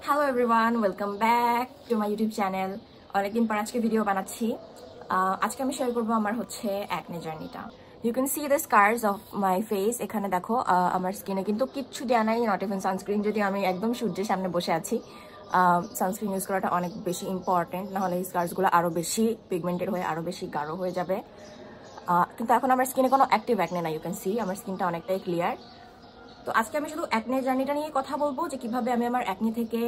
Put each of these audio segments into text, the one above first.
Hello everyone, welcome back to my YouTube channel. অনেকদিন পর আজকে ভিডিও বানাচ্ছি। আজকে আমি শেয়ার করবো আমার হচ্ছে অ্যাকনে জার্নিটা। You can see the scars of my face. এখানে দেখো আমার স্কিনে কিন্তু কিচ্ছু দেওয়া নাই, নট ইভেন সানস্ক্রিন। যদি আমি একদম সূর্যের সামনে বসে আছি, সানস্ক্রিন ইউজ করাটা অনেক বেশি ইম্পর্টেন্ট, নাহলে এই স্কার্সগুলো আরও বেশি পিগমেন্টেড হয়ে আরও বেশি গাঢ় হয়ে যাবে। কিন্তু এখন আমার স্কিনে কোনো অ্যাক্টিভ অ্যাকনে নাই। ইউ ক্যান সি আমার স্কিনটা অনেকটাই ক্লিয়ার। তো আজকে আমি শুধু অ্যাকনে জার্নিটা নিয়ে কথা বলবো, যে কিভাবে আমি আমার অ্যাকনি থেকে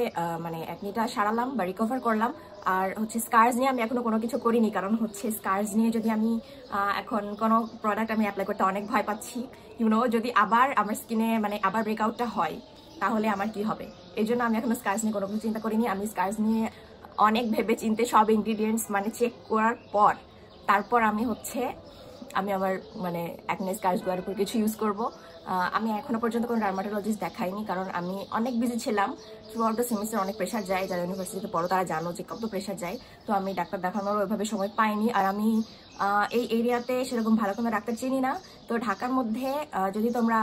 মানে অ্যাকনিটা সারালাম বা রিকভার করলাম। আর হচ্ছে স্কার্স নিয়ে আমি এখনো কোনো কিছু করিনি, কারণ হচ্ছে স্কার্স নিয়ে যদি আমি এখন কোনো প্রোডাক্ট আমি অ্যাপ্লাই করতে অনেক ভয় পাচ্ছি। যদি আবার আমার স্কিনে মানে আবার ব্রেকআউটটা হয় তাহলে আমার কি হবে। এই জন্য আমি এখনো স্কার্স নিয়ে কোনো কিছু চিন্তা করিনি। আমি স্কার্স নিয়ে অনেক ভেবে চিন্তে সব ইনগ্রিডিয়েন্টস মানে চেক করার পর তারপর আমি আমার মানে অ্যাকনে স্কার্সগুলোর উপর কিছু ইউজ করব। আমি এখনো পর্যন্ত কোনো ডার্মাটোলজিস্ট দেখাইনি, কারণ আমি অনেক বিজি ছিলাম। থ্রু আউট দ্য সেমিস্টার অনেক প্রেশার যায়, যারা ইউনিভার্সিটিতে পড়ো তারা জানো যে কত প্রেশার যায়। তো আমি ডাক্তার দেখানোর ওইভাবে সময় পাইনি। আর আমি এই এরিয়াতে সেরকম ভালো কোনো ডাক্তার চিনি না। তো ঢাকার মধ্যে যদি তোমরা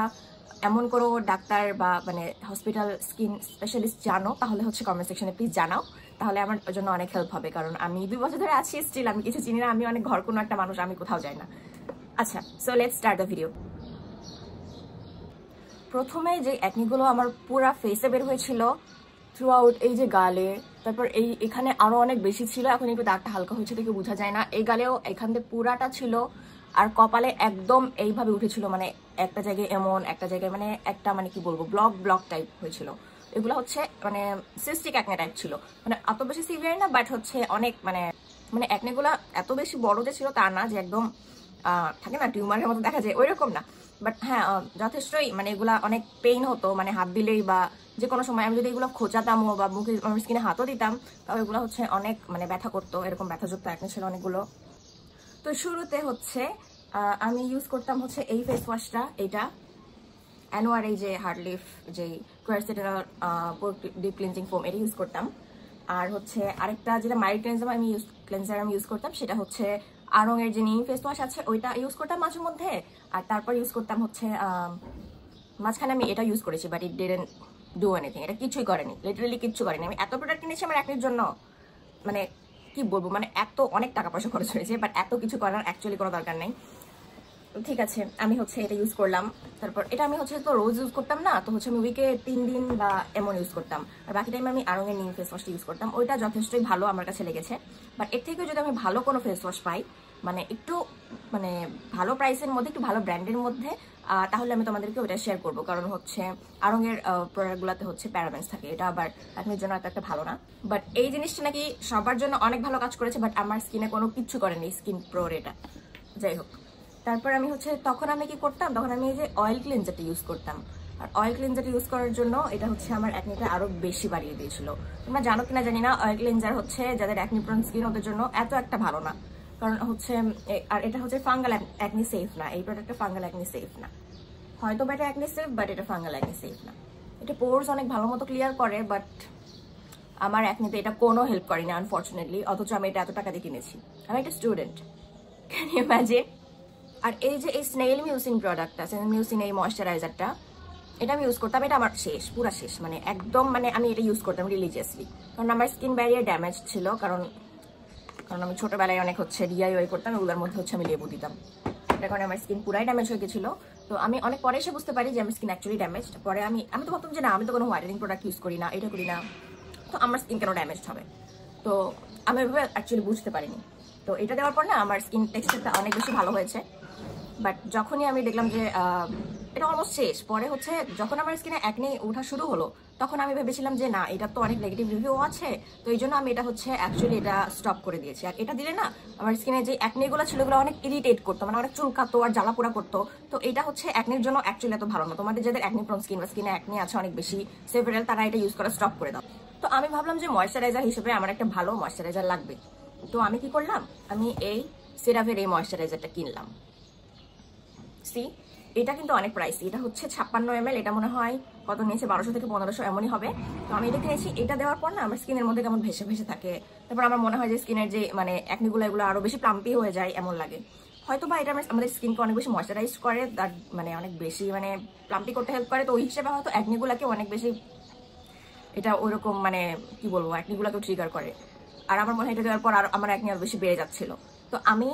এমন কোনো ডাক্তার বা মানে হসপিটাল স্কিন স্পেশালিস্ট জানো, তাহলে হচ্ছে কমেন্ট সেকশনে প্লিজ জানাও, তাহলে আমার জন্য অনেক হেল্প হবে। কারণ আমি 2 বছর ধরে আছি, স্টিল আমি কিছু চিনি না। আমি অনেক ঘর কোনো একটা মানুষ, আমি কোথাও যাই না। আচ্ছা, so let's start the video. প্রথমে যে অ্যাকনিগুলো আমার পুরা ফেসে বের হয়েছিল, থ্রু আউট এই যে গালে, তারপর এখানে আরো অনেক বেশি ছিল। এখন একটু দাগটা হালকা হয়েছে দেখে বোঝা যায় না। এই গালেও এখান থেকে পুরাটা ছিল। আর কপালে একদম এইভাবে উঠেছিল, মানে একটা জায়গায় এমন, একটা জায়গায় মানে একটা মানে কি বলবো ব্লক ব্লক টাইপ হয়েছিল। এগুলো হচ্ছে মানে সিস্টিক অ্যাকনে টাইপ ছিল, মানে এত বেশি সিভিয়ার না, বাট হচ্ছে অনেক মানে মানে অ্যাকনেগুলো এত বেশি বড় যে ছিল তা না, যে একদম থাকে না টিউমারের মতো দেখা যায়, ওই রকম না। বাট হ্যাঁ, যথেষ্টই মানে এগুলা অনেক পেইন হতো, মানে হাত দিলেই বা যে কোনো সময় আমি যদি এগুলো খোঁচাতামও বা মুখে আমার স্কিনে হাতও দিতাম, তাও এগুলো হচ্ছে অনেক মানে ব্যথা করতো। এরকম ব্যথাযুক্ত অ্যাকনে ছিল অনেকগুলো। তো শুরুতে হচ্ছে আমি ইউজ করতাম হচ্ছে এই ফেস ওয়াশটা, এটা অ্যানোয়ার এই যে হার্ডলিফ যে কোয়ারসেটেরল ডিপ ক্লিনজিং ফোম, এটা ইউজ করতাম। আর হচ্ছে আরেকটা যেটা মাইল্ড ক্লেন্সার আমি ইউজ করতাম, সেটা হচ্ছে আড়ং এর যে নিম ফেস ওয়াশ আছে, ওইটা ইউজ করতাম মাঝে মধ্যে। আর তারপর ইউজ করতাম হচ্ছে মাঝখানে আমি এটা ইউজ করেছি, but it didn't do anything. এটা কিছুই করেনি, লিটারালি কিচ্ছু করেনি। আমি এত প্রোডাক্ট কিনেছি আমার অ্যাকনির জন্য, মানে কি বলবো, মানে এত অনেক টাকা পয়সা খরচ হয়েছে, বাট এত কিছু করার অ্যাকচুয়ালি কোনো দরকার নেই। ঠিক আছে, আমি হচ্ছে এটা ইউজ করলাম। তারপর এটা আমি হচ্ছে তো রোজ ইউজ করতাম না, তো হচ্ছে আমি উইকে 3 দিন বা এমন ইউজ করতাম। আর বাকি টাইম আমি আড়ং এর নিম ফেস ওয়াশটা ইউজ করতাম। ওইটা যথেষ্টই ভালো আমার কাছে লেগেছে। বাট এর থেকেও যদি আমি ভালো কোনো ফেস ওয়াশ পাই, মানে একটু মানে ভালো প্রাইসের মধ্যে, একটু ভালো ব্র্যান্ডের মধ্যে, তাহলে আমি তোমাদেরকে ওটা শেয়ার করবো। কারণ হচ্ছে আড়ং এর প্রোডাক্টগুলোতে হচ্ছে প্যারাবেনস থাকে, এটা আবার আপনার জন্য এত একটা ভালো না। বাট এই জিনিসটা নাকি সবার জন্য অনেক ভালো কাজ করেছে, বাট আমার স্কিনে কোনো কিচ্ছু করেনি স্কিন প্রোর এটা। যাই হোক, তারপর আমি হচ্ছে তখন আমি কি করতাম, তখন আমি এই যে অয়েল ক্লিনজারটা ইউজ করতাম। আর অয়েল ক্লিনজারটা ইউজ করার জন্য এটা হচ্ছে আমার অ্যাকনিটা আরো বেশি বাড়িয়ে দিয়েছিল। তোমরা জানো কিনা জানি না, অয়েল ক্লিনজার হচ্ছে যাদের অ্যাকনি প্রোন স্কিন ওদের জন্য এত একটা ভালো না। কারণ হচ্ছে আর এটা হচ্ছে ফাঙ্গাল অ্যাকনি সেফ না, এই প্রোডাক্টটা ফাঙ্গাল অ্যাকনি সেফ না। হয়তো বা এটা অ্যাকনি সেফ, বাট এটা ফাঙ্গাল অ্যাকনি সেফ না। এটা পোরস অনেক ভালো মতো ক্লিয়ার করে, বাট আমার অ্যাকনিতে এটা কোনো হেল্প করেনি আনফর্চুনেটলি। অথচ আমি এটা এত টাকা দিয়ে কিনেছি, আমি একটা স্টুডেন্ট, ক্যান ইউ ইমাজিন। আর এই যে এই স্নেইল মিউসিন প্রোডাক্টটা, স্নেইল মিউসিন এই ময়শ্চারাইজারটা, এটা আমি ইউজ করতাম। এটা আমার শেষ, পুরা শেষ, মানে একদম মানে আমি এটা ইউজ করতাম রিলিজিয়াসলি। কারণ আমার স্কিন ব্যারিয়ার ড্যামেজ ছিল, কারণ আমি ছোটবেলায় অনেক হচ্ছে ডিআইওয়াই করতাম, ওগুলোর মধ্যে হচ্ছে আমি লেবু দিতাম। এটা কারণে আমার স্কিন পুরাই ড্যামেজ হয়ে গেছিলো। তো আমি অনেক পরে এসে বুঝতে পারি যে আমার স্কিন অ্যাকচুয়ালি ড্যামেজ। পরে আমি তো ভাবতাম যে না, আমি তো কোনো হোয়াইটেনিং প্রোডাক্ট ইউজ করি না, এটা করি না, তো আমার স্কিন কেন ড্যামেজ হবে। তো আমি ওইভাবে অ্যাকচুয়ালি বুঝতে পারিনি। তো এটা দেওয়ার পর না আমার স্কিন টেক্সচারটা অনেক বেশি ভালো হয়েছে। বাট যখনই আমি দেখলাম যে এটা অলমোস্ট শেষ, পরে হচ্ছে যখন আমার স্কিনে অ্যাকনি ওঠা শুরু হলো, তখন আমি ভেবেছিলাম যে না, এটা তো অনেক নেগেটিভ রিভিউ আছে, তো এই জন্য আমি এটা হচ্ছে অ্যাকচুয়ালি এটা স্টপ করে দিয়েছি। আর এটা দিলে না আমার স্কিনে যে অ্যাকনিগুলো ছিল ওগুলো অনেক ইরিটেট করতো, মানে অনেক চুলকাতো আর জ্বালাপোড়া করতো। তো এটা হচ্ছে অ্যাকনির জন্য অ্যাকচুয়ালি এত ভালো না। তোমাদের যাদের অ্যাকনি প্রোন স্কিন বা স্কিনে অ্যাকনি আছে অনেক বেশি সেভারেল, তারা এটা ইউজ করা স্টপ করে দাও। তো আমি ভাবলাম যে ময়শ্চারাইজার হিসেবে আমার একটা ভালো ময়শ্চারাইজার লাগবে। তো আমি কি করলাম, আমি এই সেরাভের এই ময়শ্চারাইজারটা কিনলাম। এটা কিন্তু অনেক প্রাইসি, এটা হচ্ছে 56 ml। এটা মনে হয় কত নিয়েছে, 1200 থেকে 1500 এমনই হবে। তো আমি এটা কিনেছি। এটা দেওয়ার পর না আমার স্কিনের মধ্যে কেমন ভেসে ভেসে থাকে। তারপর আমার মনে হয় যে স্কিনের যে মানে অ্যাকনিগুলো এগুলো আরো বেশি প্লাম্পি হয়ে যায় এমন লাগে। হয়তো বা এটা আমাদের স্কিনকে অনেক বেশি ময়শ্চারাইজ করে, তার মানে অনেক বেশি মানে প্লাম্পি করতে হেল্প করে। তো ওই হিসেবে হয়তো অ্যাকনিগুলোকে অনেক বেশি এটা ওইরকম মানে কি বলবো অ্যাকনিগুলোকেও ট্রিগার করে। আর আমার মনে হয় এটা দেওয়ার পর আর আমার অ্যাকনি আরো বেশি বেড়ে যাচ্ছিল। তো আমি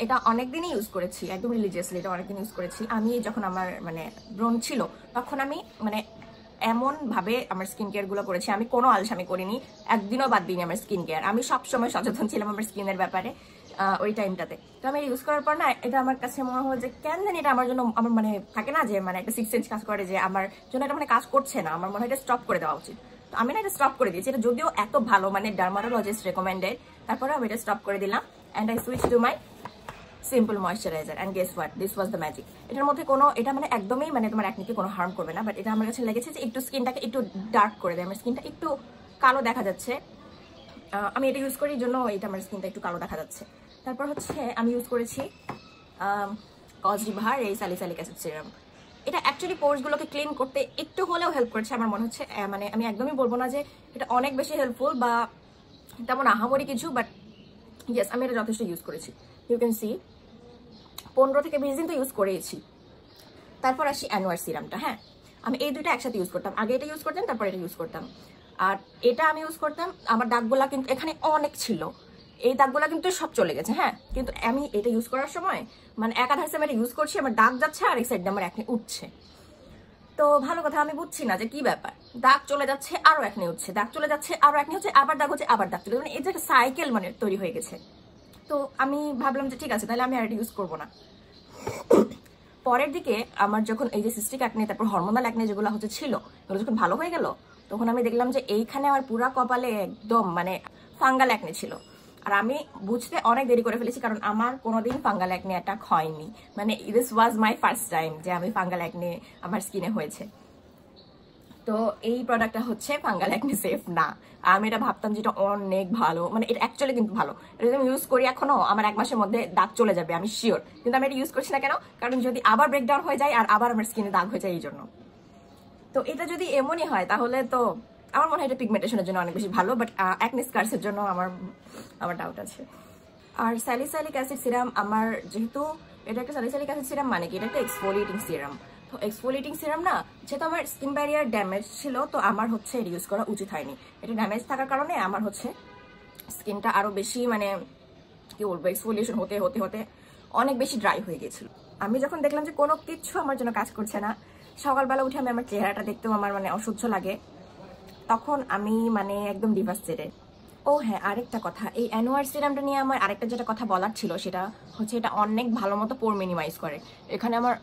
এটা অনেকদিনই ইউজ করেছি, একদম রিলিজিয়াসলি এটা অনেকদিন ইউজ করেছি। আমি যখন আমার মানে ব্রণ ছিল তখন আমি মানে এমন ভাবে আমার স্কিন কেয়ার গুলো করেছি, আমি কোনো আলসামি করিনি, একদিনও বাদ দিইনি আমার স্কিন কেয়ার। আমি সবসময় সচেতন ছিলাম আমার স্কিনের ব্যাপারে ওই টাইমটাতে। তো আমি ইউজ করার পর না এটা আমার কাছে মনে হলো যে কেন জানি এটা আমার জন্য আমার মানে থাকে না যে মানে একটা সিক্স সেন্স কাজ করে যে আমার জন্য এটা মানে কাজ করছে না, আমার মনে হয় এটা স্টপ করে দেওয়া উচিত। তো আমি না এটা স্টপ করে দিয়েছি, এটা যদিও এত ভালো মানে ডার্মাটোলজিস্ট রেকমেন্ডেড, তারপরে আমি এটা স্টপ করে দিলাম and I switch to my simple moisturiser and guess what, this was the magic. এটার মধ্যে কোনো এটা মানে একদমই মানে তোমার অ্যাকনিকে কোনো হার্ম করবে না, বাট এটা আমার কাছে লেগেছে যে একটু স্কিনটাকে একটু ডার্ক করে দেয়, আমার স্কিনটা একটু কালো দেখা যাচ্ছে। আমি এটা ইউজ করি জন্য এটা আমার স্কিনটা একটু কালো দেখা যাচ্ছে। তারপর হচ্ছে আমি ইউজ করেছি কসডিভার এই স্যালিসাইলিক অ্যাসিড সিরাম। এটা অ্যাকচুয়ালি পোর্সগুলোকে ক্লিন করতে একটু হলেও হেল্প করেছে আমার মনে হচ্ছে। মানে আমি একদমই বলবো না যে এটা অনেক বেশি হেল্পফুল বা তেমন আহামরি কিছু, বাট ইয়েস আমি এটা যথেষ্ট ইউজ করেছি। ইউ ক্যান সি 15 থেকে 20 দিন তো ইউজ করেইছি। তারপর আসি অ্যানোয়ার সিরামটা। হ্যাঁ, আমি এই দুইটা একসাথে ইউজ করতাম, আগে এটা ইউজ করতাম তারপর এটা ইউজ করতাম। আর এটা আমি ইউজ করতাম, আমার দাগগুলা কিন্তু এখানে অনেক ছিল, এই দাগগুলা কিন্তু সব চলে গেছে। হ্যাঁ, কিন্তু আমি এটা ইউজ করার সময় মানে একাধারে আমি এটা ইউজ করছি, আমার দাগ যাচ্ছে আর এই সাইড আমার একনি উঠছে। তো ভালো কথা, আমি বুঝছি না যে কি ব্যাপার, দাগ চলে যাচ্ছে আরো একনি উঠছে, দাগ চলে যাচ্ছে আরো একনি হচ্ছে, আবার দাগ হচ্ছে আবার দাগ চলে, মানে এই যে একটা সাইকেল মানে তৈরি হয়ে গেছে। তো আমি ভাবলাম যে ঠিক আছে তাহলে আমি আর এটা ইউজ করবো না। পরের দিকে আমার যখন এই যে সিস্টিক অ্যাকনে তারপর হরমোনাল অ্যাকনে যেগুলো হচ্ছে ছিল এগুলো যখন ভালো হয়ে গেল, তখন আমি দেখলাম যে এইখানে আমার পুরা কপালে একদম মানে ফাঙ্গাল অ্যাকনে ছিল। আর আমি বুঝতে অনেক দেরি করে ফেলেছি, কারণ আমার কোনোদিন ফাঙ্গাল অ্যাকনে অ্যাটাক হয়নি, মানে this was my first time যে আমি ফাঙ্গাল অ্যাকনে আমার স্কিনে হয়েছে। তো এই প্রোডাক্টটা হচ্ছে ফাঙ্গাল অ্যাকনে সেফ না। আমি এটা ভাবতাম যেটা অনেক ভালো, মানে এটা অ্যাকচুয়ালি কিন্তু ভালো, এটা যদি আমি ইউজ করি এখনো আমার 1 মাসের মধ্যে দাগ চলে যাবে আমি শিওর। কিন্তু আমি এটা ইউজ করছি না কেন, কারণ যদি আবার ব্রেকডাউন হয়ে যায় আর আবার আমার স্কিনে দাগ হয়ে যায় এই জন্য। তো এটা যদি এমনই হয় তাহলে তো আমার মনে হয় এটা পিগমেন্টেশনের জন্য অনেক বেশি ভালো, বাট অ্যাকনে স্কার্সের জন্য আমার ডাউট আছে। আর স্যালিসাইলিক অ্যাসিড সিরাম আমার যেহেতু এটা একটা স্যালিসাইলিক অ্যাসিড সিরাম মানে কি এটা একটা এক্সফোলিয়েটিং সিরাম। তো এক্সফোলিয়েটিং সিরাম না, যেহেতু আমার স্কিন ব্যারিয়ার ড্যামেজ ছিল তো আমার হচ্ছে এটা ইউজ করা উচিত হয়নি। এটা ড্যামেজ থাকার কারণে আমার হচ্ছে স্কিনটা আরো বেশি মানে কি বলবো এক্সফোলিয়েশন হতে হতে হতে অনেক বেশি ড্রাই হয়ে গেছিল। আমি যখন দেখলাম যে কোনো কিছু আমার জন্য কাজ করছে না, সকালবেলা উঠে আমি আমার চেহারাটা দেখতেও আমার মানে অসহ্য লাগে, তখন আমি মানে একদম ডিভাস্টেটেড। ও হ্যাঁ, আরেকটা কথা, এই অ্যানোয়ার সিরামটা নিয়ে আমার আরেকটা যেটা কথা বলার ছিল সেটা হচ্ছে এটা অনেক ভালো মতো পোর মিনিমাইজ করে। এখানে আমার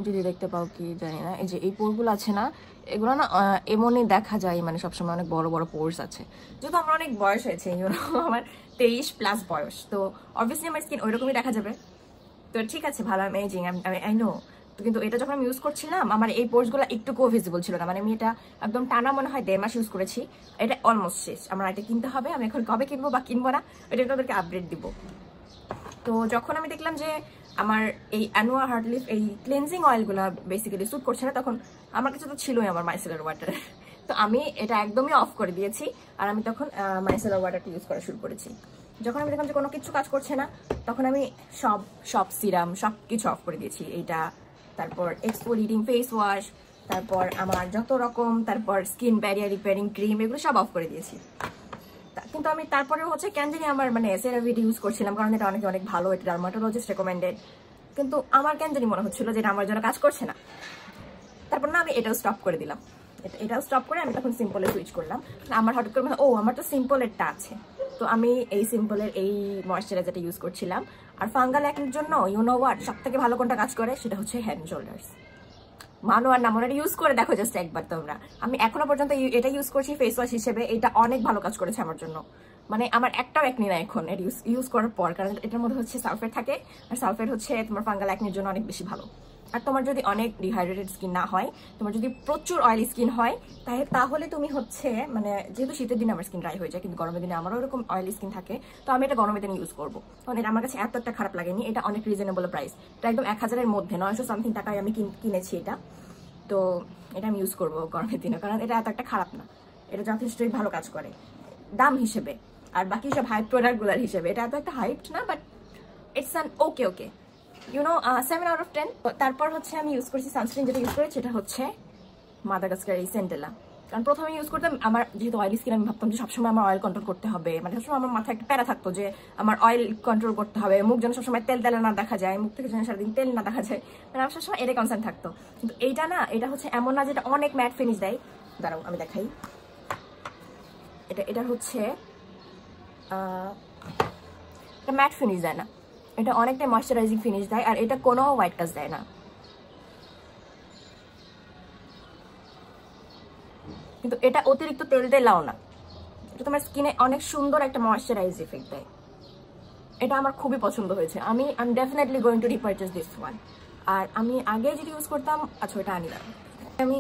যদি দেখতে পাও কি জানি না, এই যে এই পোরগুলো আছে না, এগুলো না এমনই দেখা যায়, মানে সবসময় অনেক বড় বড় পোর্স আছে। যেহেতু আমার অনেক বয়স হয়েছে, আমার 23+ বয়স, তো অবভিয়াসলি আমার স্কিন ওইরকমই দেখা যাবে। তো ঠিক আছে, ভালো, অ্যামেজিং, আই নো। কিন্তু এটা যখন আমি ইউজ করছিলাম আমার এই পোর্সগুলো একটুকুও ভিজিবল ছিল না, মানে আমি এটা একদম টানা মনে হয় 1.5 মাস ইউজ করেছি। এটা অলমোস্ট শেষ, আমার এটা কিনতে হবে, আমি এখন কবে কিনবো বা কিনবো না এটা তাদেরকে আপডেট দিব। তো যখন আমি দেখলাম যে আমার এই অ্যানোয়া হার্টলিফ এই ক্লেনজিং অয়েলগুলো বেসিক্যালি স্যুট করছে না, তখন আমার কাছে তো ছিলই আমার মাইসেলার ওয়াটার, তো আমি এটা একদমই অফ করে দিয়েছি আর আমি তখন মাইসেলার ওয়াটারটা ইউজ করা শুরু করেছি। যখন আমি দেখলাম যে কোনো কিছু কাজ করছে না তখন আমি সব সিরাম সব কিছু অফ করে দিয়েছি। এইটা তারপর এক্সফোলিয়েটিং ফেস ওয়াশ, তারপর আমার যত রকম, তারপর স্কিন ব্যারিয়ার রিপেয়ারিং ক্রিম, এগুলো সব অফ করে দিয়েছি। কিন্তু আমি তারপরে হচ্ছে কেন জানি আমার মানে সেরাভিটি ইউজ করছিলাম, কারণ এটা অনেক অনেক ভালো, এটা ডার্মাটোলজিস্ট রেকমেন্ডেড, কিন্তু আমার কেন জানি মনে হচ্ছিল যে এটা আমার জন্য কাজ করছে না। তারপর না আমি এটাও স্টপ করে দিলাম, এটাও স্টপ করে আমি তখন সিম্পলে সুইচ করলাম। আমার হঠাৎ করে ও আমার তো সিম্পলেরটা আছে, তো আমি এই সিম্পলের এই ময়শ্চারাইজারটা ইউজ করছিলাম। আর ফাঙ্গাল অ্যাকনির জন্য ইউনো হোয়াট, সব থেকে ভালো কোনটা কাজ করে সেটা হচ্ছে হেড এন্ড শোল্ডার্স। মানো আর না মনে ইউজ করে দেখো জাস্ট একবার তোমরা, আমি এখনো পর্যন্ত এটা ইউজ করছি ফেস ওয়াশ হিসেবে, এটা অনেক ভালো কাজ করেছে আমার জন্য। মানে আমার একটাও অ্যাকনি না এখন এটা ইউজ করার পর, কারণ এটার মধ্যে হচ্ছে সালফেট থাকে, আর সালফেট হচ্ছে তোমার ফাঙ্গাল অ্যাকনির জন্য অনেক বেশি ভালো। আর তোমার যদি অনেক ডিহাইড্রেটেড স্কিন না হয়, তোমার যদি প্রচুর অয়েলি স্কিন হয়, তাহলে তুমি হচ্ছে মানে যেহেতু শীতের দিনে আমার স্কিন ড্রাই হয়ে যায়, কিন্তু গরমের দিনে আমারও এরকম অয়েলি স্কিন থাকে, তো আমি এটা গরমের দিনে ইউজ করবো। কারণ এটা আমার কাছে এত একটা খারাপ লাগেনি, এটা অনেক রিজনেবল প্রাইস, এটা একদম 1000-এর মধ্যে 900 সামথিং টাকায় আমি কিনেছি এটা। তো এটা আমি ইউজ করবো গরমের দিনে, কারণ এটা এত একটা খারাপ না, এটা যথেষ্টই ভালো কাজ করে দাম হিসেবে। আর বাকি সব হাইপ প্রোডাক্টগুলোর হিসেবে এটা এত একটা হাইপ না, বাট ইটস অ্যান ওকে 7/10। তারপর হচ্ছে আমি ইউজ করছি সানস্ক্রিন, যেটা ইউজ করেছি এটা হচ্ছে মাদাগাস্কার এই সেন্টেলা। কারণ প্রথমে ইউজ করতাম, আমার যেহেতু অয়েলি স্কিন, আমি ভাবতাম যে সবসময় আমার অয়েল কন্ট্রোল করতে হবে, মানে সবসময় আমার মাথায় একটা প্যারা থাকতো যে আমার অয়েল কন্ট্রোল করতে হবে, মুখ যেন সবসময় তেল তেলে না দেখা যায়, মুখ থেকে যেন সারাদিন তেল না দেখা যায়, মানে আমার সবসময় এটাই কনসার্ন থাকতো। কিন্তু এইটা না, এটা হচ্ছে এমন না যেটা অনেক ম্যাট ফিনিশ দেয়। দাঁড়াও আমি দেখাই, এটা হচ্ছে এটা ম্যাট ফিনিশ দেয় না, এটা অনেকটা ময়শ্চারাইজিং ফিনিশ দেয়, আর এটা কোনো হোয়াইট কাস্ট দেয় না। কিন্তু এটা অতিরিক্ত তেল তেলাও না, এটা তোমার স্কিনে অনেক সুন্দর একটা ময়শ্চারাইজ ইফেক্ট দেয়। এটা আমার খুবই পছন্দ হয়েছে, আমি definitely going to repurchase this one. আর আমি আগে যেটা ইউজ করতাম, আচ্ছা ওটা আনি না, আমি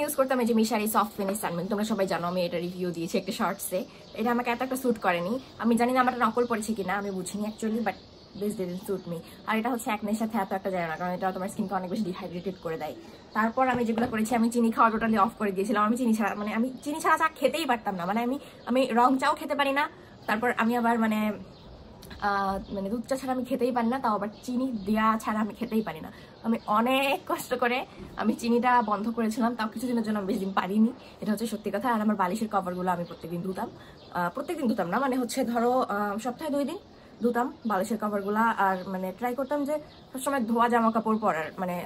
ইউজ করতাম এই যে মিশারি সফট ফিনিশ সানস্ক্রিন, তোমরা সবাই জানো আমি এটা রিভিউ দিয়েছি একটা শর্টসে। এটা আমাকে এত একটা স্যুট করেনি, আমি জানি না আমার নকল পড়েছি কিনা, আমি বুঝিনি actually, but this didn't suit me. আর এটা হচ্ছে একনের সাথে এত একটা যায় না, কারণ এটা তোমার স্কিনকে অনেক বেশি ডিহাইড্রেটেড করে দেয়। তারপর আমি যেগুলো করেছি, আমি চিনি খাওয়া টোটালি অফ করে দিয়েছিলাম। আমি চিনি ছাড়া চা খেতেই পারতাম না, মানে আমি রং চাও খেতে পারি না। তারপর আমি আবার মানে দুধ চা ছাড়া আমি খেতেই পারি না, তাও আবার চিনি দেওয়া ছাড়া আমি খেতেই পারি না। আমি অনেক কষ্ট করে আমি চিনিটা বন্ধ করেছিলাম, তাও কিছুদিনের জন্য আমি বেশি দিন পারিনি, এটা হচ্ছে সত্যি কথা। আর আমার বালিশের কভারগুলো আমি প্রত্যেকদিন ধুতাম না, মানে হচ্ছে ধরো সপ্তাহে 2 দিন ধুতাম বালিশের কভারগুলা। আর মানে ট্রাই করতাম যে সবসময় ধোয়া জামা কাপড় পরার, মানে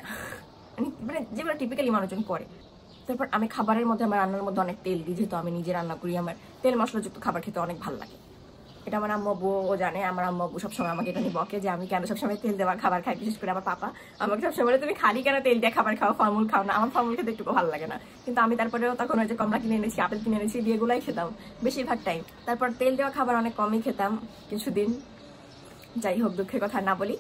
যেগুলো টিপিক্যালি মানুষজন পরে। তারপর আমি খাবারের মধ্যে, আমার রান্নার মধ্যে অনেক তেল দিই, যেহেতু আমি নিজে রান্না করি, আমার তেল মশলাযুক্ত খাবার খেতে অনেক ভালো লাগে। এটা আমার আম্মু ও জানে, আমার আম্মু সবসময় আমাকে এটা নিয়ে বকে যে আমি কেন সবসময় তেল দেওয়া খাবার খাই। বিশেষ করে আমার পাপা আমাকে সবসময় বলে, তুমি খালি কেন তেল দিয়ে খাবার খাও, ফলমূল খাও না। আমার ফলমূল খেতে একটু ভালো লাগে না, কিন্তু আমি তারপরেও তখন ওই যে কমলা কিনে এনেছি, আপেল কিনে এনেছি, দিয়েগুলাই খেতাম বেশিরভাগ টাইম। তারপর তেল দেওয়া খাবার অনেক কমই খেতাম কিছুদিন। যাই হোক, দুঃখের কথা না বলি।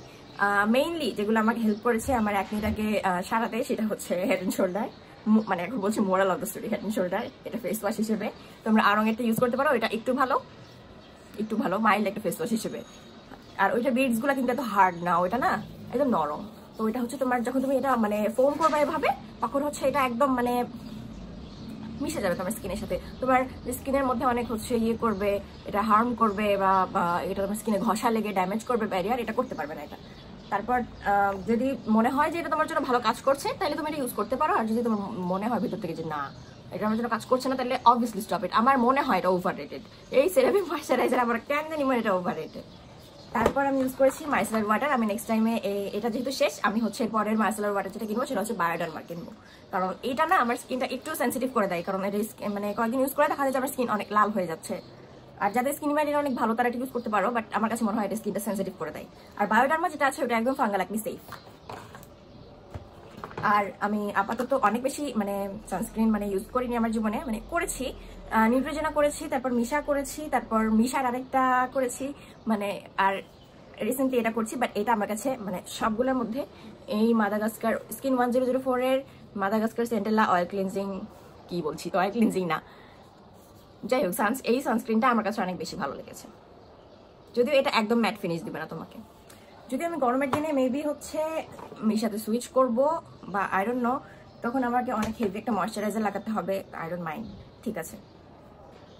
মেইনলি যেগুলো আমাকে হেল্প করেছে আমার অ্যাকনিটাকে সারাতে, সেটা হচ্ছে হেড এন্ড শোল্ডার, মানে এখন বলছি moral of the story, head and shoulder. এটা ফেস ওয়াশ হিসেবে তোমরা আরঙেরটা ইউজ করতে পারো, এটা একটু ভালো মাইল্ড একটা ফেস ওয়াশ হিসেবে। আর ওইটা বিডস গুলা কিন্তু এত হার্ড না, ওইটা না একদম নরম। তো ওইটা হচ্ছে তোমার যখন তুমি এটা মানে ফোম করবে এভাবে, তখন হচ্ছে এটা একদম মানে মিশে যাবে তোমার স্কিনের সাথে। তোমার স্কিনের মধ্যে অনেক হচ্ছে ইয়ে করবে, এটা হার্ম করবে, বা এটা তোমার স্কিনে ঘষা লেগে ড্যামেজ করবে ব্যারিয়ার, এটা করতে পারবে না এটা। তারপর যদি মনে হয় যে এটা তোমার জন্য ভালো কাজ করছে, তাহলে তুমি এটা ইউজ করতে পারো। আর যদি তোমার মনে হয় ভিতর থেকে যে না, এটা আমার জন্য কাজ করছে না, তাহলে অবভিয়াসলি স্টপ ইট। আমার মনে হয় এটা ওভার রেটেড, এই সেরামি ময়শ্চারাইজার আমার কেন জানি মনে এটা ওভার রেটেড। তারপর আমি ইউজ করেছি মাইসেলার ওয়াটার। আমি নেক্সট টাইমে এটা যেহেতু শেষ, আমি হচ্ছে পরের মাইসেলার ওয়াটার যেটা কিনবো সেটা হচ্ছে বায়োডার্মার কিনবো, কারণ এটা না আমার স্কিনটা একটু সেন্সিটিভ করে দেয়। কারণ এটা মানে কয়েকদিন ইউজ করে দেখা যায় যে আমার স্কিন অনেক লাল হয়ে যাচ্ছে। আর যাদের স্কিন ইমিউনিটি অনেক ভালো তারা এটা ইউজ করতে পারো, বাট আমার কাছে মনে হয় এটা স্কিনটা সেন্সিটিভ করে দেয়। আর বায়োডার্মা যেটা আছে ওটা একদম ফাঙ্গাল একনি সেফ। আর আমি আপাতত অনেক বেশি মানে সানস্ক্রিন মানে ইউজ করিনি আমার জীবনে, মানে করেছি নিউট্রিজেনা করেছি, তারপর মিশা করেছি, তারপর মিশার আরেকটা করেছি, মানে আর রিসেন্টলি এটা করছি। বাট এটা আমার কাছে মানে সবগুলোর মধ্যে এই মাদাগাস্কার স্কিন 1004 এর মাদাগাস্কার সেন্টেলা অয়েল ক্লিনজিং, কি বলছি তো, অয়েল ক্লিনজিং না, যাই হোক এই সানস্ক্রিনটা আমার কাছে অনেক বেশি ভালো লেগেছে। যদিও এটা একদম ম্যাট ফিনিশ দিবে না তোমাকে। যদি আমি গরমের দিনে মেবি হচ্ছে মিশাতে সুইচ করব, বা আই ডোন্ট নো, তখন আমাকে অনেক হেভি একটা ময়শ্চারাইজার লাগাতে হবে, আই ডোন্ট মাইন্ড, ঠিক আছে।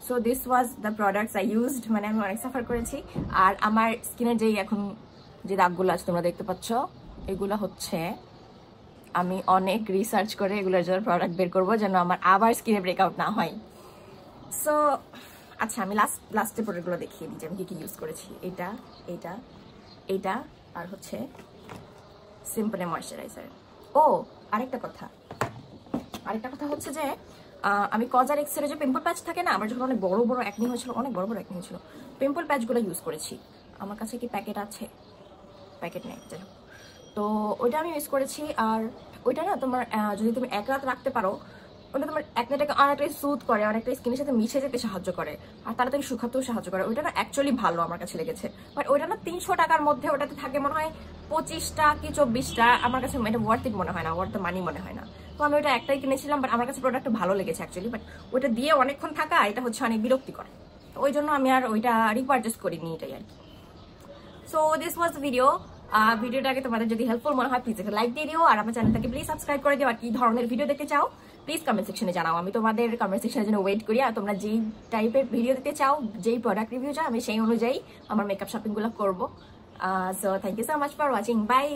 So this was the products I used, মানে আমি অনেক সাফার করেছি। আর আমার স্কিনের যেই এখন যে দাগগুলো আছে তোমরা দেখতে পাচ্ছ, এগুলো হচ্ছে আমি অনেক রিসার্চ করে এগুলোর জন্য প্রোডাক্ট বের করবো, যেন আমার আবার স্কিনে ব্রেকআউট না হয়। সো আচ্ছা, আমি লাস্টের প্রোডাক্টগুলো দেখিয়ে দিই যে আমি কি ইউজ করেছি। এটা আর হচ্ছে সিম্পল ময়শ্চারাইজার। ও আরেকটা কথা হচ্ছে যে আমি কজার এক্সের যে পিম্পল প্যাচ থাকে না, আমার যখন অনেক বড় বড় একনি হয়েছিল, পিম্পল প্যাচগুলো ইউজ করেছি। আমার কাছে কি প্যাকেট আছে? প্যাকেট নেই, যাই হোক। তো ওইটা আমি ইউজ করেছি। আর ওইটা না তোমার যদি তুমি 1 রাত রাখতে পারো, ওটা তোমার একটাকে অনেকটাই সুথ করে, অনেকটা স্কিনের সাথে মিশে যেতে সাহায্য করে, আর তাড়াতাড়ি শুকাতেও সাহায্য করে। ওইটা না অ্যাকচুয়ালি ভালো আমার কাছে লেগেছে। বাট ওইটা না 300 টাকার মধ্যে ওটাতে থাকে মনে হয় 25টা কি 24টা। আমার কাছে এটা ওয়ার্থ ইট মনে হয় না, ওয়ার্থ দ্য মানি মনে হয় না। তো আমি ওইটা একটাই কিনেছিলাম, বাট আমার কাছে প্রোডাক্টটা ভালো লেগেছে অ্যাকচুয়ালি। বাট ওইটা দিয়ে অনেকক্ষণ থাকা এটা হচ্ছে অনেক বিরক্তিকর, তো ওই জন্য আমি আর ওইটা রিপারচেস করিনি, এটাই আর কি। So this was the video. ভিডিওটাকে তোমাদের যদি হেল্পফুল মনে হয় প্লিজ একটা লাইক দিয়ে দিও, আর আমার চ্যানেলটাকে প্লিজ সাবস্ক্রাইব করে দিও। আর কি ধরনের ভিডিও দেখতে চাও প্লিজ কমেন্ট সেকশনে জানাও, আমি তোমাদের কমেন্ট সেকশনের জন্য ওয়েট করি। আর তোমরা যেই টাইপের ভিডিও দেখতে চাও, যেই প্রোডাক্ট রিভিউ চাও, আমি সেই অনুযায়ী আমার মেকআপ শপিংগুলো করবো। So thank you so much for watching, by.